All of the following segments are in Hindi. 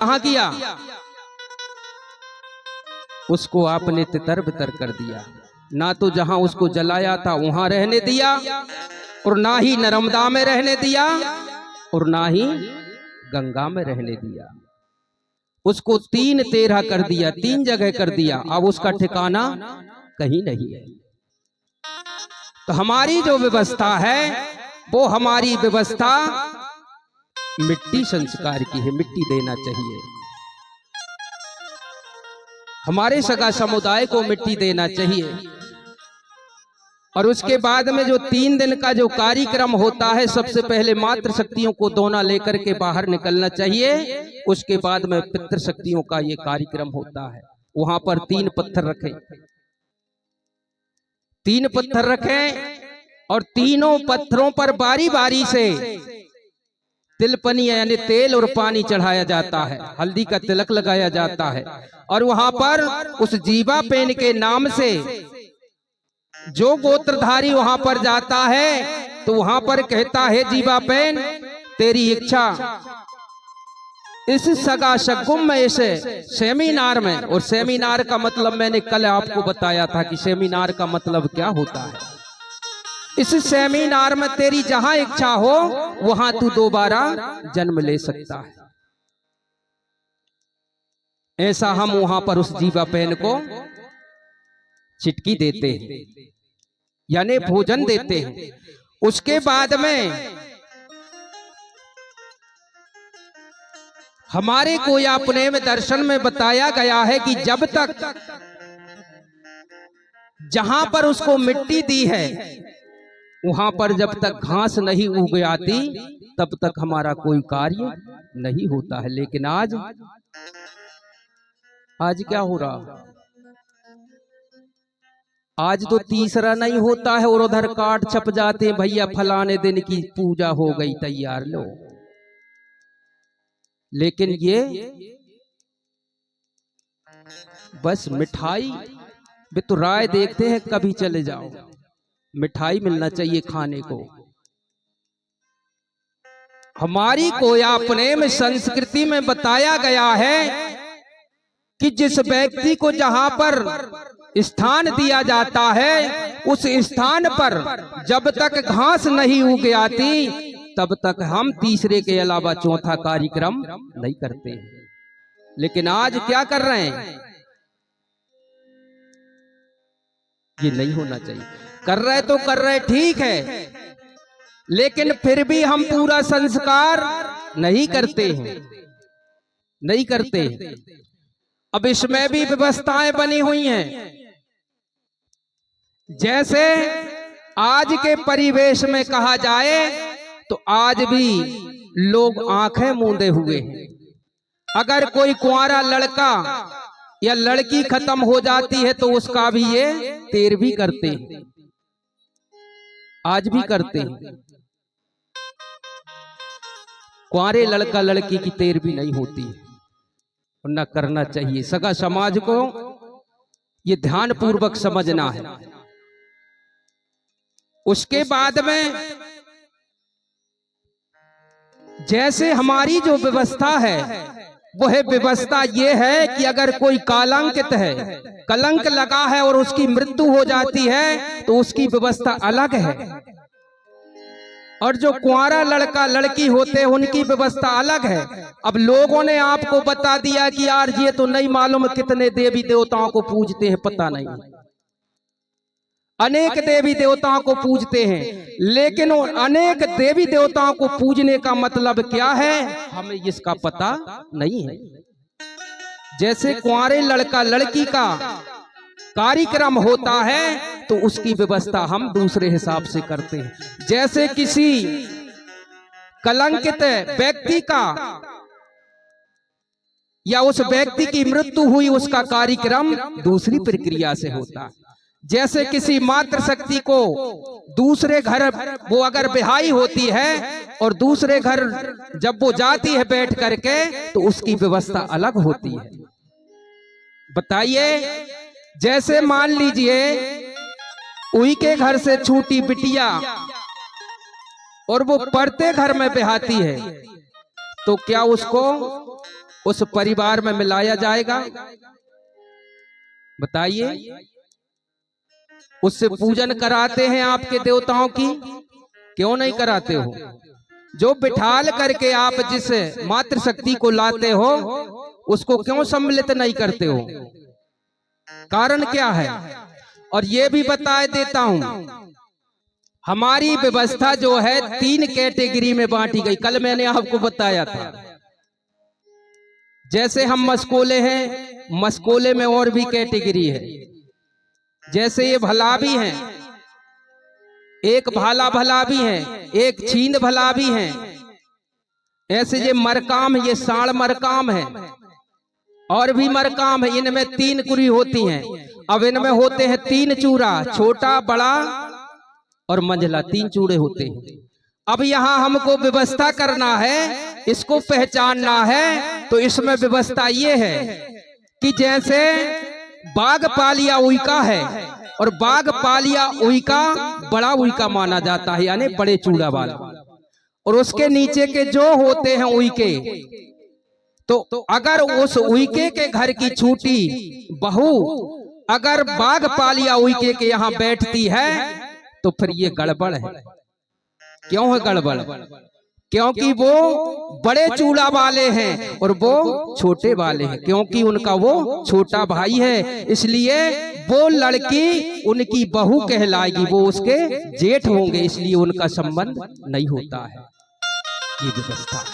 कहां किया, उसको आपने तितर बितर कर दिया। ना तो जहां उसको जलाया था वहां रहने दिया, और ना ही नर्मदा में रहने दिया, और ना ही गंगा में रहने दिया। उसको 3 तेरह कर दिया, 3 जगह कर दिया। अब उसका ठिकाना कहीं नहीं है। तो हमारी जो व्यवस्था है वो हमारी व्यवस्था मिट्टी संस्कार की है, मिट्टी देना चाहिए। हमारे सगा समुदाय को मिट्टी देना चाहिए। और उसके बाद में जो 3 दिन का जो कार्यक्रम होता है, सबसे पहले मातृ शक्तियों को दोना लेकर के बाहर निकलना चाहिए। उसके बाद में पितृ शक्तियों का ये कार्यक्रम होता है। वहां पर 3 पत्थर रखें, 3 पत्थर रखें, और तीनों पत्थरों पर बारी बारी से तिलपनी यानी तेल और पानी चढ़ाया जाता है, हल्दी का तिलक लगाया जाता है। और वहां पर उस जीवा पेन के नाम से जो गोत्रधारी वहां पर जाता है तो वहां पर कहता है, जीवा पेन तेरी इच्छा इस सगा शगुम में, इस सेमिनार में। और सेमिनार का मतलब मैंने कल आपको बताया था कि सेमिनार का मतलब क्या होता है। इस सेमिनार में तेरी जहां इच्छा हो वहां तू दोबारा जन्म ले सकता है। ऐसा हम वहां पर उस जीवा पेन को चिटकी देते हैं, यानी भोजन देते हैं। उसके बाद में हमारे को अपने में दर्शन में बताया गया है कि जब तक जहां पर उसको मिट्टी दी है वहां पर जब तक घास नहीं उग आती तब तक हमारा कोई कार्य नहीं होता है। लेकिन आज क्या हो रहा, आज तो तीसरा नहीं होता है और उधर कार्ड छप जाते हैं, भैया फलाने दिन की पूजा हो गई, तैयार लो। लेकिन ये बस मिठाई भी तो राय देखते हैं, कभी चले जाओ, मिठाई मिलना चाहिए खाने को। हमारी कोई अपने में संस्कृति में बताया गया है कि जिस व्यक्ति को जहां पर स्थान दिया जाता है उस स्थान पर जब तक घास नहीं उग आती तब तक हम तीसरे के अलावा चौथा कार्यक्रम नहीं करते। लेकिन आज क्या कर रहे हैं, ये नहीं होना चाहिए। कर रहे तो कर रहे, ठीक है, लेकिन फिर भी हम पूरा संस्कार नहीं करते हैं, नहीं करते हैं। अब इसमें भी व्यवस्थाएं बनी हुई हैं। जैसे आज के परिवेश में कहा जाए तो आज भी लोग आंखें मूंदे हुए हैं। अगर कोई कुंवारा लड़का या लड़की खत्म हो जाती है तो उसका भी ये 13वीं करते हैं, आज भी करते हैं। कुंवारे लड़का लड़की की 13वीं नहीं होती है, और न करना चाहिए। सगा समाज को ये ध्यान पूर्वक समझना है। उसके बाद में जैसे हमारी जो व्यवस्था है वह व्यवस्था ये है कि अगर कोई कलंकित है, कलंक लगा है और उसकी मृत्यु हो जाती है तो उसकी व्यवस्था अलग है। और जो कुंवारा लड़का लड़की होते हैं उनकी व्यवस्था अलग है। अब लोगों ने आपको बता दिया कि यार ये तो नहीं मालूम कितने देवी देवताओं को पूजते हैं, पता नहीं, अनेक देवी देवताओं को पूजते हैं, लेकिन अनेक देवी देवताओं को पूजने का मतलब क्या है हमें इसका पता नहीं है। जैसे कुंवारे लड़का लड़की का कार्यक्रम होता है तो उसकी व्यवस्था हम दूसरे हिसाब से करते हैं। जैसे किसी कलंकित व्यक्ति का या उस व्यक्ति की मृत्यु हुई उसका कार्यक्रम दूसरी प्रक्रिया से होता है। जैसे किसी मातृ शक्ति को दूसरे घर वो अगर बिहाई होती है और दूसरे घर जब वो जाती है बैठ करके तो उसकी व्यवस्था अलग होती है। बताइए, जैसे मान लीजिए उही के घर से छूटी बिटिया और वो पड़ते घर में बिहाती है तो क्या उसको उस परिवार में मिलाया जाएगा? बताइए। उससे पूजन कराते हैं आपके देवताओं की? क्यों नहीं कराते हो? जो बिठाल करके आप जिस मातृशक्ति को लाते हो उसको क्यों सम्मिलित नहीं करते हो? कारण क्या है? और ये भी बता देता हूं, हमारी व्यवस्था जो है 3 कैटेगरी में बांटी गई। कल मैंने आपको बताया था। जैसे हम मस्कोले हैं, मस्कोले में और भी कैटेगरी है। जैसे ये भलाबी हैं, एक भाला भलाबी हैं, एक छींद भलाबी हैं। ऐसे ये मरकाम, ये साड़ मरकाम है, और भी मरकाम है। इनमें 3 कुरी होती हैं। अब इनमें होते हैं 3 चूड़ा, छोटा, बड़ा और मंझला, 3 चूड़े होते हैं। अब यहाँ हमको व्यवस्था करना है, इसको पहचानना है। तो इसमें व्यवस्था ये है कि जैसे बाघ पालिया उइका है, और बाघ पालिया उइका बड़ा उइका माना जाता है, यानी बड़े चूड़ा वाला, और उसके नीचे के जो होते हैं उइके, तो अगर उस उइके के घर की छूटी बहू अगर बाघ पालिया उइके के यहाँ बैठती है तो फिर ये गड़बड़ है। क्यों है गड़बड़? क्योंकि वो बड़े चूड़ा वाले हैं और वो छोटे वाले हैं। क्योंकि उनका वो छोटा भाई है, इसलिए वो लड़की उनकी बहू कहलाएगी, वो उसके जेठ होंगे, इसलिए उनका संबंध नहीं होता है। ये व्यवस्था,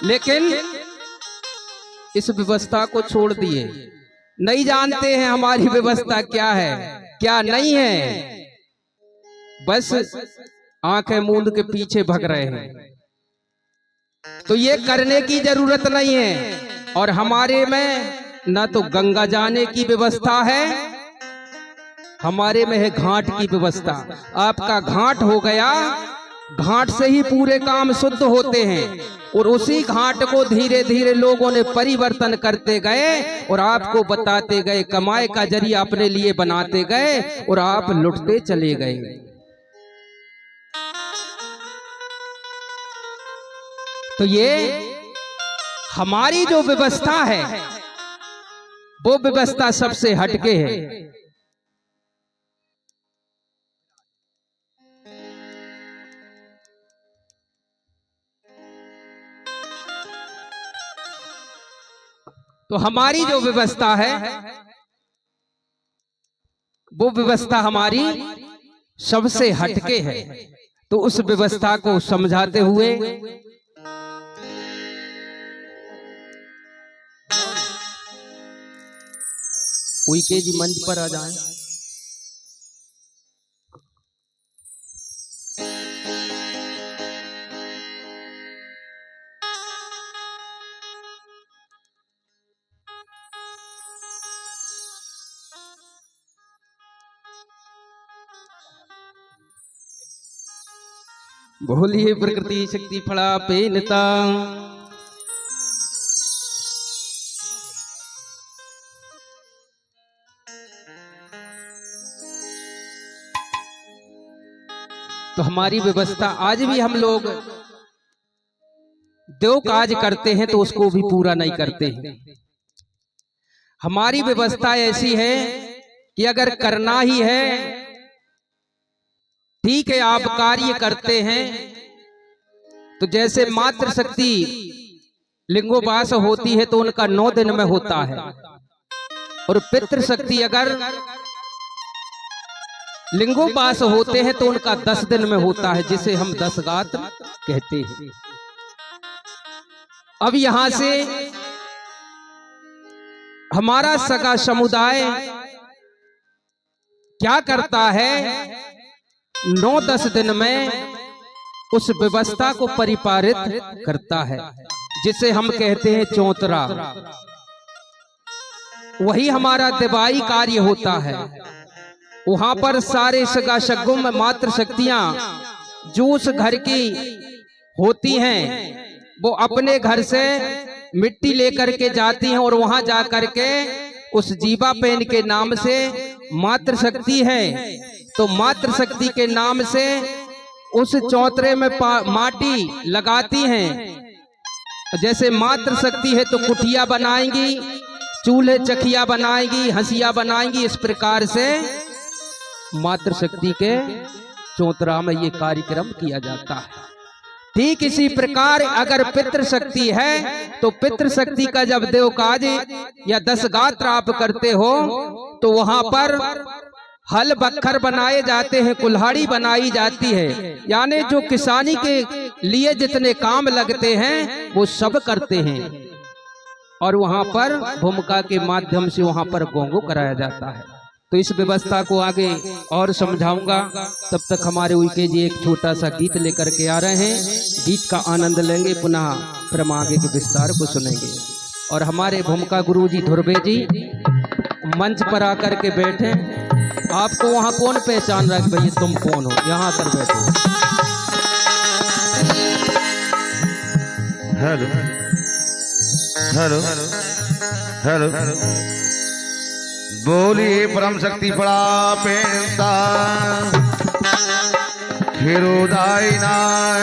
लेकिन इस व्यवस्था को छोड़ दिए, नहीं जानते हैं हमारी व्यवस्था क्या है क्या नहीं है, बस आंखें मूंद के पीछे भग रहे हैं। तो ये करने की जरूरत नहीं है। और हमारे में ना तो गंगा जाने की व्यवस्था है, हमारे में है घाट की व्यवस्था। आपका घाट हो गया, घाट से ही पूरे काम शुद्ध होते हैं, और उसी घाट को धीरे धीरे लोगों ने परिवर्तन करते गए और आपको बताते गए, कमाई का जरिया अपने लिए बनाते गए और आप लुटते चले गए। तो ये हमारी जो व्यवस्था है वो व्यवस्था सबसे हटके है। तो हमारी जो व्यवस्था है वो व्यवस्था हमारी सबसे हटके है। तो उस व्यवस्था को समझाते हुए उइके जी मंच पर आ जाएं। बोलिए प्रकृति शक्ति फड़ा पेनता। तो हमारी व्यवस्था आज भी हम लोग देव काज करते हैं तो उसको भी पूरा नहीं करते हैं। हमारी व्यवस्था ऐसी है कि अगर करना ही है, ठीक है आप कार्य करते हैं, तो जैसे मातृशक्ति लिंगोवास होती है तो उनका 9 दिन में होता है, और पितृशक्ति अगर लिंगोवास होते हैं तो उनका 10 दिन में होता है, जिसे हम 10 गात्र कहते हैं। अब यहां से हमारा सगा समुदाय क्या करता है, 9-10 दिन में उस व्यवस्था को परिपालित करता है, जिसे हम कहते हैं चौतरा। वही हमारा दिवाई कार्य होता है। वहां पर सारे सगा सगुम मातृशक्तियां जो उस घर की होती हैं वो अपने घर से मिट्टी लेकर के जाती हैं, और वहां जाकर के उस जीवा पेन के नाम से मातृशक्ति है, तो मातृशक्ति के नाम से उस चौतरे में माटी लगाती हैं, जैसे मातृ शक्ति है तो कुटिया बनाएंगी, चूल्हे चखिया बनाएंगी, हंसिया बनाएंगी। इस प्रकार से मातृ शक्ति के चौतरा में ये कार्यक्रम किया जाता है। ठीक इसी प्रकार अगर पितृशक्ति है तो पितृशक्ति का जब देव काज या 10 गात्र आप करते हो तो वहां पर हल बखर बनाए जाते हैं, कुल्हाड़ी बनाई जाती है, यानी जो किसानी के लिए जितने काम लगते हैं वो सब करते हैं। और वहां पर भूमिका के माध्यम से वहां पर गोंगो कराया जाता है। तो इस व्यवस्था को आगे और समझाऊंगा, तब तक हमारे उइके जी एक छोटा सा गीत लेकर के आ रहे हैं। गीत का आनंद लेंगे, पुनः फिर आगे के विस्तार को सुनेंगे। और हमारे भूमिका गुरु जी ध्रुवे जी मंच पर आकर के बैठे। आपको वहां कौन पहचान रहा है भाई तुम कौन हो, यहाँ आकर बैठो। हेलो हेलो हेलो, बोलिए परम शक्ति बड़ा पेंता खिरोदाई नाय